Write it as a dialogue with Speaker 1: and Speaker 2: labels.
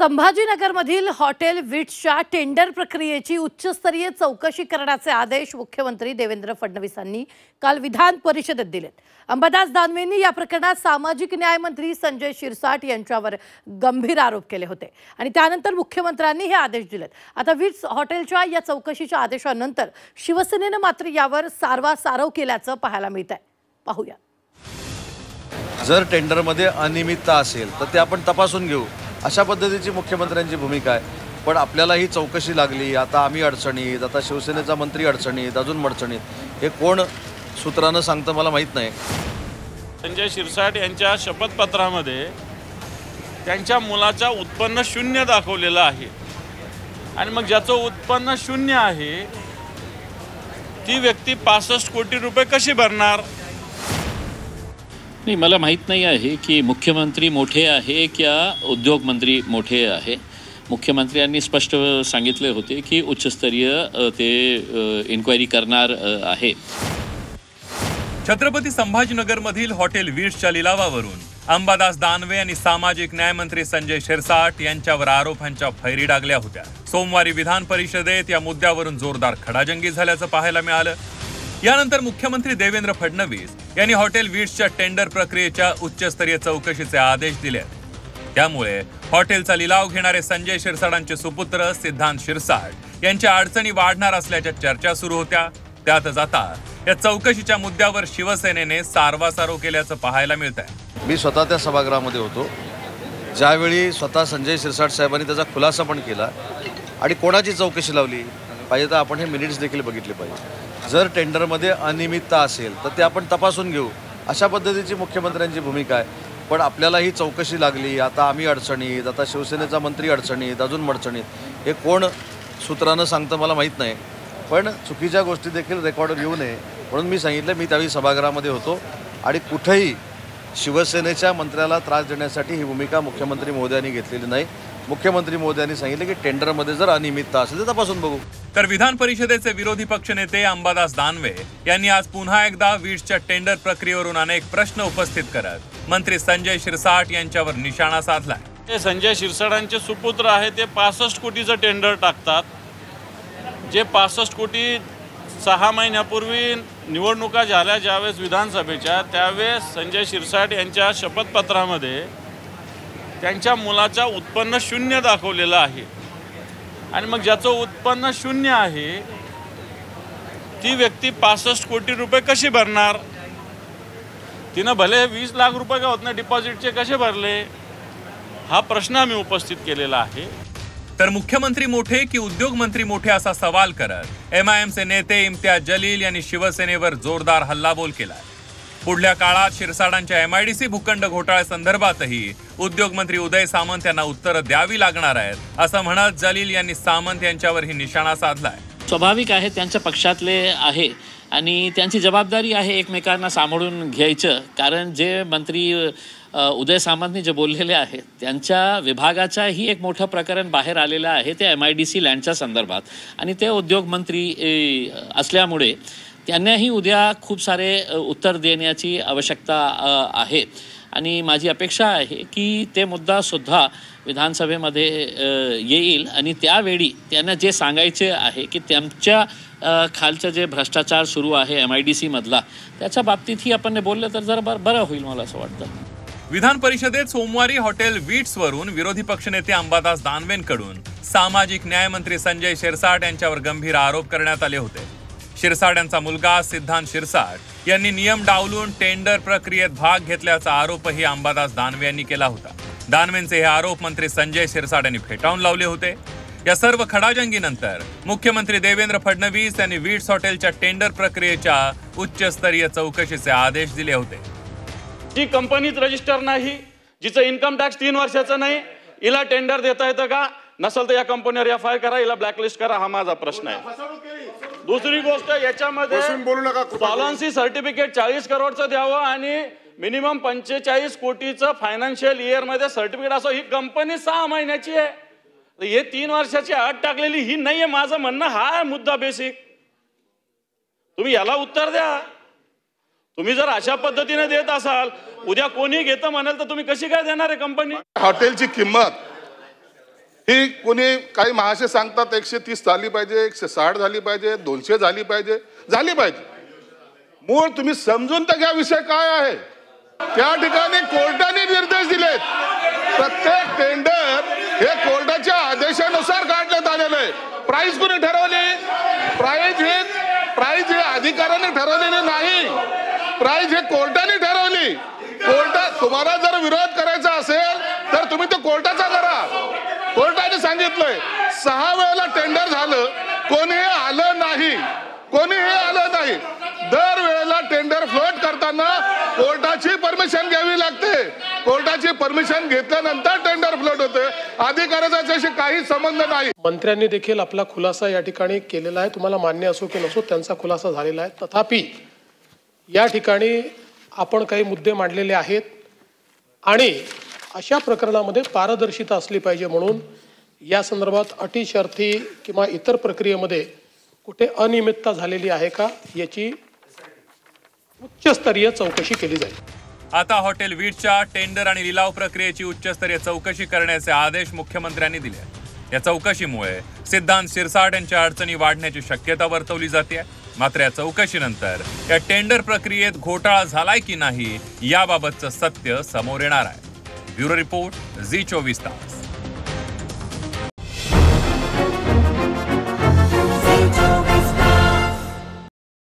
Speaker 1: संभाजीनगरमधील hotel विट्सच्या tender प्रक्रियेची उच्चस्तरीय चौकशी करण्याचे आदेश मुख्यमंत्री देवेंद्र फडणवीसांनी काल विधान परिषदेत दिलेत। अंबादास दानवेंनी या प्रकरणात सामाजिक न्याय मंत्री संजय शिरसाट यांच्यावर गंभीर आरोप केले होते आणि त्यानंतर मुख्यमंत्र्यांनी हे आदेश दिलेत। आता विट्स हॉटेलच्या या चौकशीच्या आदेशानंतर शिवसेनेने मात्र यावर सारवासारव केल्याचं पाहायला मिळतंय। पाहूया।
Speaker 2: जर टेंडरमध्ये अनियमितता असेल तर ते आपण तपासून घेऊ, अशा पद्धतीची मुख्यमंत्र्यांची भूमिका आहे। पण आपल्याला ही चौकशी लागली, आता आम्ही अडचणीत, आता शिवसेनेचा मंत्री अडचणीत, अजून अडचणीत, हे कोण सूत्रानं सांगतं मला माहीत नाही।
Speaker 3: संजय शिरसाट यांच्या शपथपत्रामध्ये त्यांच्या मुलाचा उत्पन्न शून्य दाखवलेलं आहे आणि मग ज्याचं उत्पन्न शून्य आहे ती व्यक्ती 65 कोटी रुपये कशी भरणार?
Speaker 4: नाही, मला माहीत नाही आहे की मुख्यमंत्री मोठे आहे किंवा उद्योग मंत्री मोठे आहे। मुख्यमंत्र्यांनी स्पष्ट सांगितले होते की उच्चस्तरीय ते इन्क्वायरी करणार आहे।
Speaker 5: छत्रपती संभाजीनगरमधील हॉटेल विट्सच्या लिलावावरून अंबादास दानवे आणि सामाजिक न्याय मंत्री संजय शिरसाट यांच्यावर आरोपांच्या फैरी डागल्या होत्या। सोमवारी विधान परिषदेत या मुद्द्यावरून जोरदार खडाजंगी झाल्याचं पाहायला मिळालं। यानंतर मुख्यमंत्री देवेंद्र फडणवीस यांनी हॉटेल विट्सच्या टेंडर प्रक्रियेच्या उच्चस्तरीय चौकशीचे आदेश दिले। त्यामुळे हॉटेलचा लिलाव घेणारे संजय शिरसाटांचे सुपुत्र सिद्धांत शिरसाट यांच्या अडचणी वाढणार असल्याच्या चर्चा सुरू होत्या। त्यातच आता या चौकशीच्या मुद्द्यावर शिवसेनेने सारवासारव केल्याचं पाहायला मिळतंय।
Speaker 2: मी स्वतः त्या सभागृहामध्ये होतो ज्यावेळी स्वतः संजय शिरसाट साहेबांनी त्याचा खुलासा पण केला आणि कोणाची चौकशी लावली पाहिजे तर आपण हे मिनिट्स देखील बघितले पाहिजे। जर टेंडरमध्ये अनियमितता असेल तर ते आपण तपासून घेऊ, अशा पद्धतीची मुख्यमंत्र्यांची भूमिका आहे। पण आपल्याला ही चौकशी लागली, आता आम्ही अडचणीत, आता शिवसेनेचा मंत्री अडचणीत, अजून अडचणीत, हे कोण सूत्रानं सांगतं मला माहीत नाही। पण चुकीच्या गोष्टी देखील रेकॉर्डवर येऊ नये म्हणून मी सांगितलं। मी त्यावेळी सभागृहामध्ये होतो आणि कुठेही शिवसेनेच्या मंत्र्याला त्रास देण्यासाठी ही भूमिका मुख्यमंत्री महोदयांनी घेतलेली नाही। मुख्यमंत्री महोदयांनी सांगितलं की टेंडरमध्ये जर अनियमितता असेल तर तपासून बघू।
Speaker 5: तर विधान परिषदेचे विरोधी पक्षनेते अंबादास दानवे यांनी आज पुन्हा एकदा विट्सच्या टेंडर प्रक्रियेवरून अनेक प्रश्न उपस्थित करत मंत्री संजय शिरसाट यांच्यावर निशाणा साधलाय।
Speaker 3: संजय शिरसाटांचे सुपुत्र आहे ते 65 कोटीचं टेंडर टाकतात, जे 65 कोटी 6 महिन्यापूर्वी निवडणुका झाल्या ज्यावेळेस विधानसभेच्या, त्यावेळेस संजय शिरसाट यांच्या शपथपत्रामध्ये त्यांच्या मुलाचा उत्पन्न शून्य दाखवलेलं आहे आणि मग ज्याचं उत्पन्न शून्य आहे ती व्यक्ती 65 कोटी रुपये कशी भरणार? तिनं भले 20 लाख रुपये का होत नाही डिपॉझिटचे कसे भरले, हा प्रश्न आम्ही उपस्थित केलेला आहे।
Speaker 5: तर मुख्यमंत्री मोठे की उद्योग मंत्री मोठे असा सवाल करत MIMचे नेते इम्तियाज जलील यांनी शिवसेनेवर जोरदार हल्लाबोल केला। पुढल्या काळात शिरसाटांच्या MIDC भूखंड घोटाळ्यासंदर्भातही उद्योग मंत्री उदय सामंत यांना उत्तरं द्यावी लागणार आहेत असं म्हणत जलील यांनी सामंत यांच्यावरही निशाणा साधलाय।
Speaker 4: स्वाभाविक आहे, त्यांच्या पक्षातले आहे आणि त्यांची जबाबदारी आहे एकमेकांना सांभाळून घ्यायचं। कारण जे मंत्री उदय सामंतनी जे बोललेले आहेत त्यांच्या विभागाचाही एक मोठं प्रकरण बाहेर आलेलं आहे ते MIDC लँडच्या संदर्भात आणि ते उद्योग मंत्री असल्यामुळे त्यांनाही उद्या खूप सारे उत्तर देण्याची आवश्यकता आहे आणि माझी अपेक्षा आहे की ते मुद्दासुद्धा विधानसभेमध्ये येईल आणि त्यावेळी त्यांना जे सांगायचे आहे की त्यांच्या खालचं जे भ्रष्टाचार सुरू आहे MIDC मधला त्याच्या बाबतीतही आपण बोललं तर जरा बरं होईल मला असं वाटतं।
Speaker 5: विधान परिषदेत सोमवारी हॉटेल विट्सवरून विरोधी पक्षनेते अंबादास दानवेंकडून सामाजिक न्याय मंत्री संजय शिरसाट यांच्यावर गंभीर आरोप करण्यात आले होते। शिरसाट यांचा मुलगा सिद्धांत शिरसाट यांनी नियम डावलून टेंडर प्रक्रियेत भाग घेतल्याचा आरोपही अंबादास दानवे यांनी केला होता। दानवेंचे हे आरोप मंत्री संजय शिरसाट यांनी फेटाळून लावले होते। या सर्व खडाजंगीनंतर मुख्यमंत्री देवेंद्र फडणवीस यांनी विट्स हॉटेलच्या टेंडर प्रक्रियेच्या उच्चस्तरीय चौकशीचे आदेश दिले होते।
Speaker 3: जी कंपनीच रजिस्टर नाही, जिचं इन्कम टॅक्स 3 वर्षाचं नाही, हिला टेंडर देता येतं का? नसेल तर या कंपनीवर FIR करा, हिला ब्लॅकलिस्ट करा, हा माझा प्रश्न आहे। दुसरी गोष्ट, याच्यामध्ये सॉलन्सी सर्टिफिकेट 40 करोडचं द्यावं आणि मिनिमम 45 कोटीचं फायनान्शियल इयर मध्ये सर्टिफिकेट असं। ही कंपनी 6 महिन्याची आहे, हे 3 वर्षाची अट टाकलेली ही नाहीये। माझं म्हणणं हा मुद्दा बेसिक, तुम्ही याला उत्तर द्या। तुम्ही जर अशा पद्धतीने देत असाल, उद्या कोणी घेतं म्हणाल तर तुम्ही कशी काय देणार आहे कंपनी?
Speaker 6: हॉटेलची किंमत ही कोणी काही महाशय सांगतात 130 झाली पाहिजे, 160 झाली पाहिजे, 200 झाली पाहिजे. मूळ तुम्ही समजून तर घ्या विषय काय आहे. त्या ठिकाणी कोर्टाने निर्देश दिलेत. प्रत्येक टेंडर हे कोर्टाच्या आदेशानुसार काढण्यात आलेलं आहे. प्राइस कोणी ठरवली? प्राइस हे अधिकाऱ्याने ठरवलेली नाही. प्राइस हे कोर्टाने ठरवली. कोर्टात तुम्हाला जर विरोध करायचा असेल तर तुम्ही तो कोर्टाचा करा. कोर्टाने सांगितलंय 6 वेळेला टेंडर झालं, कोणीही आलं नाही. दर वेळेला टेंडर फ्लोट करताना कोर्टाची परमिशन घ्यावी लागते. कोर्टाची परमिशन घेतल्यानंतर टेंडर फ्लोट होते. अधिकाऱ्याचा त्याच्याशी काही संबंध नाही.
Speaker 7: मंत्र्यांनी देखील आपला खुलासा या ठिकाणी केलेला आहे. तुम्हाला मान्य असो की नसो त्यांचा खुलासा झालेला आहे. तथापि या ठिकाणी आपण काही मुद्दे मांडलेले आहेत आणि अशा प्रकरणामध्ये पारदर्शिता असली पाहिजे म्हणून या संदर्भात अटी शर्ती किंवा इतर प्रक्रियेमध्ये कुठे अनियमितता झालेली आहे का याची उच्चस्तरीय चौकशी केली जाईल.
Speaker 5: आता हॉटेल वीटच्या टेंडर आणि लिलाव प्रक्रियेची उच्चस्तरीय चौकशी करण्याचे आदेश मुख्यमंत्र्यांनी दिले. या चौकशीमुळे सिद्धांत शिरसाट यांच्या अडचणी वाढण्याची शक्यता वर्तवली जाते. मात्र या चौकशीनंतर या टेंडर प्रक्रियेत घोटाळा झालाय की नाही याबाबतचं सत्य समोर येणार आहे. ब्युरो रिपोर्ट, झी 24 तास.